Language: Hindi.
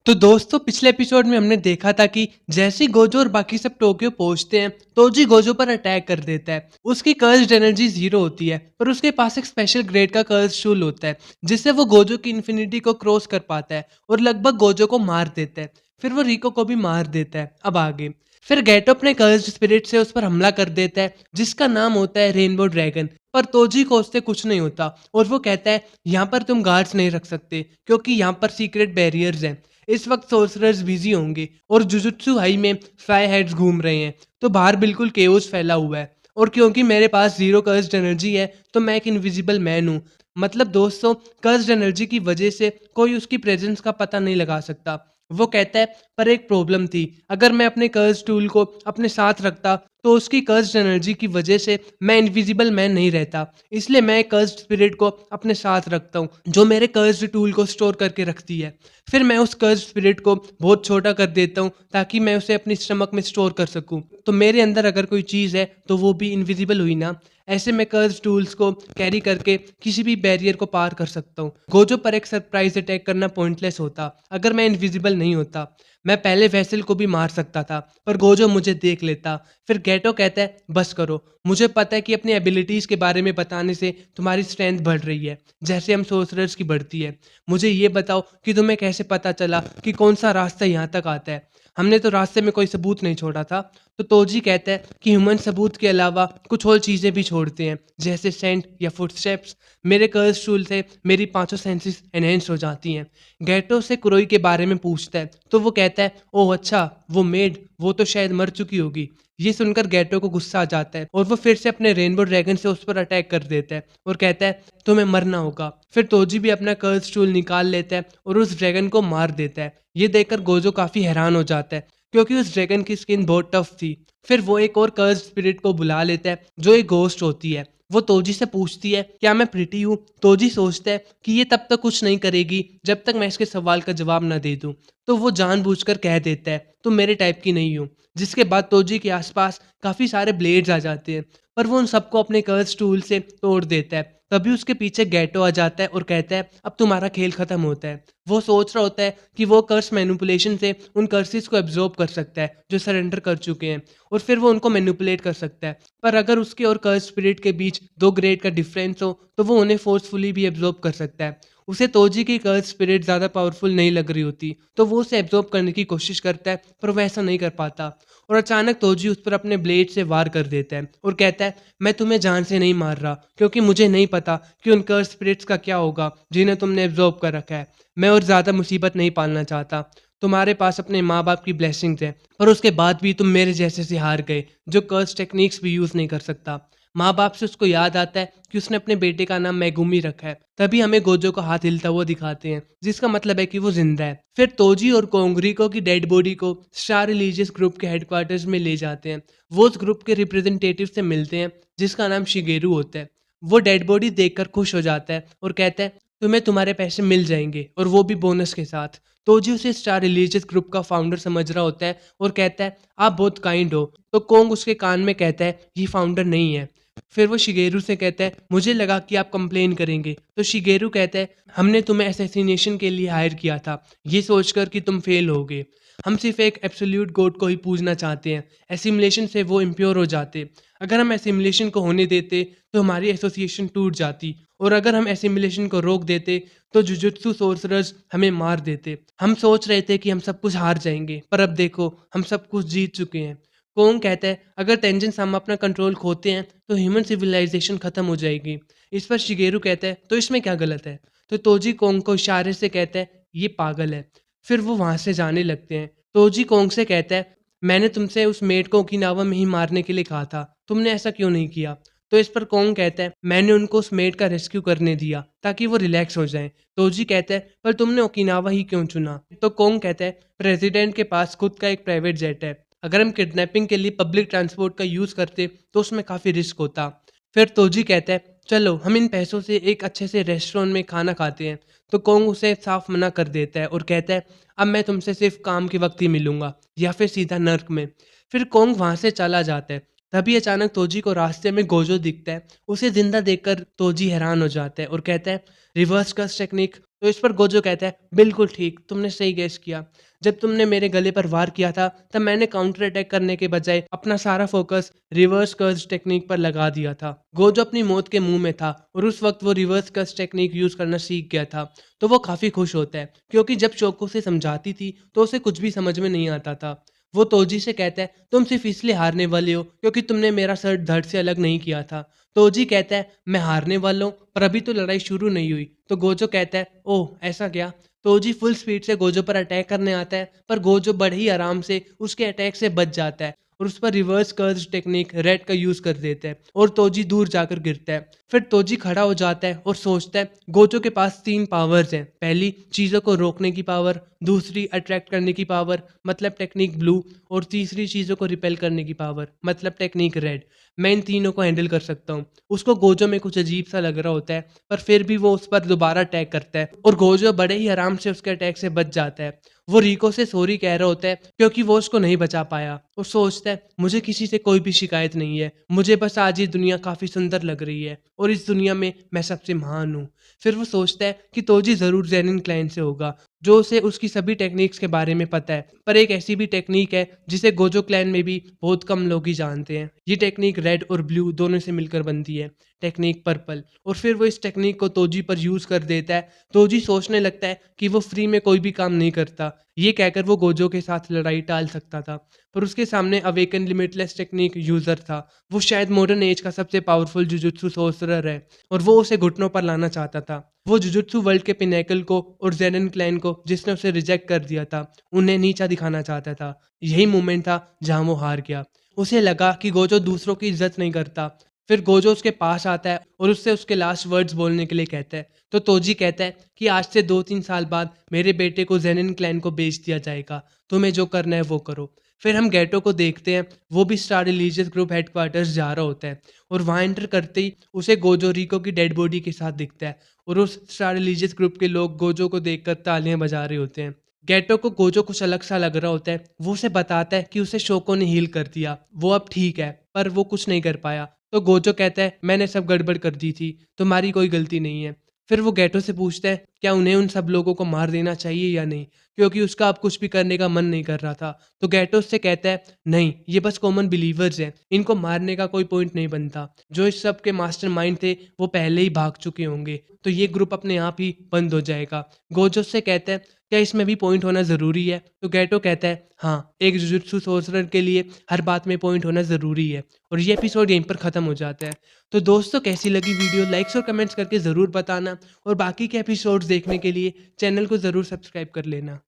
तो दोस्तों पिछले एपिसोड में हमने देखा था कि जैसे ही गोजो और बाकी सब टोक्यो पहुंचते हैं तोजी गोजो पर अटैक कर देता है। उसकी कर्स्ड एनर्जी जीरो होती है पर उसके पास एक स्पेशल ग्रेड का कर्स शूल होता है जिससे वो गोजो की इन्फिनिटी को क्रॉस कर पाता है और लगभग गोजो को मार देता है। फिर वो रिको को भी मार देता है। अब आगे फिर गेटो अपने कर्स्ड स्पिरिट से उस पर हमला कर देता है जिसका नाम होता है रेनबो ड्रैगन। पर तोजी को उससे कुछ नहीं होता और वो कहता है यहाँ पर तुम गार्ड्स नहीं रख सकते क्योंकि यहाँ पर सीक्रेट बैरियर्स हैं। इस वक्त सोर्सरर्स बिजी होंगे और जुजुत्सु हाई में फ्लाई हेड्स घूम रहे हैं तो बाहर बिल्कुल केओस फैला हुआ है। और क्योंकि मेरे पास जीरो कर्स्ड एनर्जी है तो मैं एक इनविजिबल मैन हूँ। मतलब दोस्तों कर्स्ड एनर्जी की वजह से कोई उसकी प्रेजेंस का पता नहीं लगा सकता। वो कहता है पर एक प्रॉब्लम थी, अगर मैं अपने कर्ज टूल को अपने साथ रखता तो उसकी कर्ज एनर्जी की वजह से मैं इनविजिबल मैन नहीं रहता। इसलिए मैं कर्ज स्पिरिट को अपने साथ रखता हूँ जो मेरे कर्ज टूल को स्टोर करके रखती है। फिर मैं उस कर्ज स्पिरिट को बहुत छोटा कर देता हूँ ताकि मैं उसे अपनी स्टमक में स्टोर कर सकूँ। तो मेरे अंदर अगर कोई चीज़ है तो वो भी इनविजिबल हुई ना। ऐसे मैं कर्ज टूल्स को कैरी करके किसी भी बैरियर को पार कर सकता हूँ। गोजो पर एक सरप्राइज अटैक करना पॉइंटलेस होता अगर मैं इनविजिबल नहीं होता। मैं पहले वेसल को भी मार सकता था पर गोजो मुझे देख लेता। फिर गेटो कहता है बस करो, मुझे पता है कि अपनी एबिलिटीज़ के बारे में बताने से तुम्हारी स्ट्रेंथ बढ़ रही है जैसे हम सोर्सरर्स की बढ़ती है। मुझे ये बताओ कि तुम्हें कैसे पता चला कि कौन सा रास्ता यहाँ तक आता है। हमने तो रास्ते में कोई सबूत नहीं छोड़ा था। तो तोजी कहता है कि ह्यूमन सबूत के अलावा कुछ और चीज़ें भी छोड़ते हैं जैसे सेंट या फुटस्टेप्स। मेरे कर्स टूल से मेरी पांचों सेंसेस एनहेंस हो जाती हैं। गेटो से कुरोई के बारे में पूछता है तो वो कहता है ओह अच्छा, वो मेड वो तो शायद मर चुकी होगी। ये सुनकर गेटो को गुस्सा आ जाता है और वो फिर से अपने रेनबो ड्रैगन से उस पर अटैक कर देता है और कहता है तुम्हें मरना होगा। फिर तोजी भी अपना कर्स टूल निकाल लेता है और उस ड्रैगन को मार देता है। ये देखकर गोजो काफी हैरान हो जाता है क्योंकि उस ड्रैगन की स्किन बहुत टफ थी। फिर वो एक और कर्स स्पिरिट को बुला लेता है जो एक घोस्ट होती है। वो तोजी से पूछती है क्या मैं प्रिटी हूँ। तोजी सोचता है कि ये तब तक कुछ नहीं करेगी जब तक मैं इसके सवाल का जवाब ना दे दूं। तो वो जानबूझकर कह देता है तुम मेरे टाइप की नहीं हो। जिसके बाद तोजी के आसपास काफी सारे ब्लेड्स आ जाते हैं पर वो उन सबको अपने कर्स टूल से तोड़ देता है। तभी उसके पीछे गेटो आ जाता है और कहता है अब तुम्हारा खेल खत्म होता है। वो सोच रहा होता है कि वो कर्स मैनिपुलेशन से उन कर्सेस को एब्जॉर्ब कर सकता है जो सरेंडर कर चुके हैं और फिर वो उनको मैनिपुलेट कर सकता है। पर अगर उसके और कर्स स्पिरिट के बीच दो ग्रेड का डिफरेंस हो तो वो उन्हें फोर्सफुली भी एब्जॉर्ब कर सकता है। उसे तोजी की कर्स स्पिरिट ज़्यादा पावरफुल नहीं लग रही होती तो वो उसे एब्जॉर्ब करने की कोशिश करता है पर वो ऐसा नहीं कर पाता। और अचानक तोजी उस पर अपने ब्लेड से वार कर देता है और कहता है मैं तुम्हें जान से नहीं मार रहा क्योंकि मुझे नहीं पता कि उन कर्स स्पिरिट्स का क्या होगा जिन्हें तुमने एब्जॉर्ब कर रखा है। मैं और ज़्यादा मुसीबत नहीं पालना चाहता। तुम्हारे पास अपने माँ बाप की ब्लेसिंग्स है पर उसके बाद भी तुम मेरे जैसे से हार गए जो कर्स टेक्निक्स भी यूज़ नहीं कर सकता। माँ बाप से उसको याद आता है कि उसने अपने बेटे का नाम मैगुमी रखा है। तभी हमें गोजो का हाथ हिलता हुआ दिखाते हैं जिसका मतलब है कि वो जिंदा है। फिर तोजी और कोंगरिको की डेड बॉडी को स्टार रिलीजियस ग्रुप के हेडक्वार्टर्स में ले जाते हैं। वो उस ग्रुप के रिप्रेजेंटेटिव से मिलते हैं जिसका नाम शिगेरू होता है। वो डेड बॉडी देखकर खुश हो जाता है और कहता है तुम्हें तुम्हारे पैसे मिल जाएंगे और वो भी बोनस के साथ। तोजी उसे स्टार रिलीजियस ग्रुप का फाउंडर समझ रहा होता है और कहता है आप बहुत काइंड हो। तो कोंग उसके कान में कहता है ये फाउंडर नहीं है। फिर वो शिगेरू से कहता है मुझे लगा कि आप कंप्लेन करेंगे। तो शिगेरू कहता है हमने तुम्हें असैसिनेशन के लिए हायर किया था ये सोचकर कि तुम फेल होगे। हम सिर्फ एक एब्सोल्यूट गॉड को ही पूजना चाहते हैं। एसिमुलेशन से वो इम्प्योर हो जाते। अगर हम एसिमुलेशन को होने देते तो हमारी एसोसिएशन टूट जाती और अगर हम एसिमुलेशन को रोक देते तो जुजुत्सु सोर्सरर्स हमें मार देते। हम सोच रहे थे कि हम सब कुछ हार जाएंगे पर अब देखो हम सब कुछ जीत चुके हैं। कोंग कहता है अगर तेंजिन सामा अपना कंट्रोल खोते हैं तो ह्यूमन सिविलाइजेशन खत्म हो जाएगी। इस पर शिगेरू कहता है तो इसमें क्या गलत है। तो तोजी कोंग को इशारे से कहता है ये पागल है। फिर वो वहां से जाने लगते हैं। तोजी कोंग से कहता है मैंने तुमसे उस मेड को ओकिनावा में ही मारने के लिए कहा था, तुमने ऐसा क्यों नहीं किया। तो इस पर कोंग कहता है मैंने उनको उस मेड का रेस्क्यू करने दिया ताकि वो रिलैक्स हो जाएं। तोजी कहता है पर तुमने ओकिनावा ही क्यों चुना। तो कोंग कहता है प्रेसिडेंट के पास खुद का एक प्राइवेट जेट है, अगर हम किडनैपिंग के लिए पब्लिक ट्रांसपोर्ट का यूज़ करते तो उसमें काफ़ी रिस्क होता। फिर तोजी कहता है चलो हम इन पैसों से एक अच्छे से रेस्टोरेंट में खाना खाते हैं। तो कोंग उसे साफ मना कर देता है और कहता है अब मैं तुमसे सिर्फ काम के वक्त ही मिलूंगा या फिर सीधा नर्क में। फिर कोंग वहां से चला जाता है। तभी अचानक तोजी को रास्ते में गोजो दिखता है। उसे जिंदा देखकर तोजी हैरान हो जाता है और कहता है रिवर्स कर्स टेक्निक तो इस पर गोजो कहता है, बिल्कुल ठीक, तुमने सही गेस किया। जब तुमने मेरे गले पर वार किया था, तब मैंने काउंटर अटैक करने के बजाय अपना सारा फोकस रिवर्स कर्स टेक्निक पर लगा दिया था। गोजो अपनी मौत के मुंह में था और उस वक्त वो रिवर्स कर्स टेक्निक यूज करना सीख गया था। तो वो काफी खुश होता है क्योंकि जब शोको से समझाती थी तो उसे कुछ भी समझ में नहीं आता था। वो तोजी से कहता है, तुम सिर्फ इसलिए हारने वाले हो क्योंकि तुमने मेरा सर धड़ से अलग नहीं किया था। तोजी कहता है, मैं हारने वाला हूँ पर अभी तो लड़ाई शुरू नहीं हुई। तो गोजो कहता है, ओह ऐसा क्या। तोजी फुल स्पीड से गोजो पर अटैक करने आता है पर गोजो बड़े ही आराम से उसके अटैक से बच जाता है और उस पर रिवर्स कर्ज टेक्निक रेड का यूज कर देता है और तोजी दूर जाकर गिरता है। फिर तोजी खड़ा हो जाता है और सोचता है, गोजो के पास 3 पावर्स हैं। पहली, चीजों को रोकने की पावर, दूसरी, अट्रैक्ट करने की पावर मतलब टेक्निक ब्लू, और तीसरी, चीजों को रिपेल करने की पावर मतलब टेक्निक रेड। मैं इन तीनों को हैंडल कर सकता हूँ। उसको गोजो में कुछ अजीब सा लग रहा होता है पर फिर भी वो उस पर दोबारा अटैक करता है और गोजो बड़े ही आराम से उसके अटैक से बच जाता है। वो रिको से सॉरी कह रहा होता है क्योंकि वो उसको नहीं बचा पाया और सोचता है, मुझे किसी से कोई भी शिकायत नहीं है, मुझे बस आज ये दुनिया काफी सुंदर लग रही है और इस दुनिया में मैं सबसे महान हूँ। फिर वो सोचता है कि तोजी जरूर जेनिन क्लैन से होगा जो उसे उसकी सभी टेक्निक्स के बारे में पता है, पर एक ऐसी भी टेक्निक है जिसे गोजो क्लैन में भी बहुत कम लोग ही जानते हैं। ये टेक्निक रेड और ब्लू दोनों से मिलकर बनती है, टेक्निक पर्पल। और फिर वो इस टेक्निक को तोजी पर यूज कर देता है। तोजी सोचने लगता है कि वो फ्री में कोई भी काम नहीं करता। ये कहकर वो गोजो के साथ लड़ाई टाल सकता था पर उसके सामने अवेकन लिमिटलेस टेक्निक यूजर था। वो शायद मॉडर्न एज का सबसे पावरफुल जुजुत्सु सोर्सरर है और वो उसे घुटनों पर लाना चाहता था। वो जुजुत्सु वर्ल्ड के पिनेकल को और जेनन क्लैन को जिसने उसे रिजेक्ट कर दिया था उन्हें नीचा दिखाना चाहता था। यही मोमेंट था जहां वो हार गया। उसे लगा कि गोजो दूसरों की इज्जत नहीं करता। फिर गोजो उसके पास आता है और उससे उसके लास्ट वर्ड्स बोलने के लिए कहता है। तो तोजी कहता है कि आज से 2-3 साल बाद मेरे बेटे को जेनिन क्लैन को बेच दिया जाएगा, तुम्हें जो करना है वो करो। फिर हम गैटो को देखते हैं, वो भी स्टार रिलीजियस ग्रुप हेडक्वार्टर्स जा रहा होता है और वहां एंटर करते ही उसे गोजो रिको की डेड बॉडी के साथ दिखता है और उस स्टार रिलीजियस ग्रुप के लोग गोजो को देखकर तालियां बजा रहे होते हैं। गैटो को गोजो कुछ अलग सा लग रहा होता है। वो उसे बताता है कि उसे शोको ने हील कर दिया, वो अब ठीक है, पर वो कुछ नहीं कर पाया। तो गोजो कहता है, मैंने सब गड़बड़ कर दी थी, तुम्हारी कोई गलती नहीं है। फिर वो गैटो से पूछता है, क्या उन्हें उन सब लोगों को मार देना चाहिए या नहीं, क्योंकि उसका अब कुछ भी करने का मन नहीं कर रहा था। तो गैटो उससे कहता है, नहीं, ये बस कॉमन बिलीवर्स हैं, इनको मारने का कोई पॉइंट नहीं बनता। जो इस सब के मास्टरमाइंड थे वो पहले ही भाग चुके होंगे, तो ये ग्रुप अपने आप ही बंद हो जाएगा। गोजो से कहता है, क्या इसमें भी पॉइंट होना ज़रूरी है? तो गैटो कहता है, हाँ, एक जुजुत्सु सोर्सरर के लिए हर बात में पॉइंट होना ज़रूरी है। और ये एपिसोड यहीं पर ख़त्म हो जाता है। तो दोस्तों, कैसी लगी वीडियो, लाइक्स और कमेंट्स करके ज़रूर बताना और बाकी के एपिसोड्स देखने के लिए चैनल को ज़रूर सब्सक्राइब कर लेना।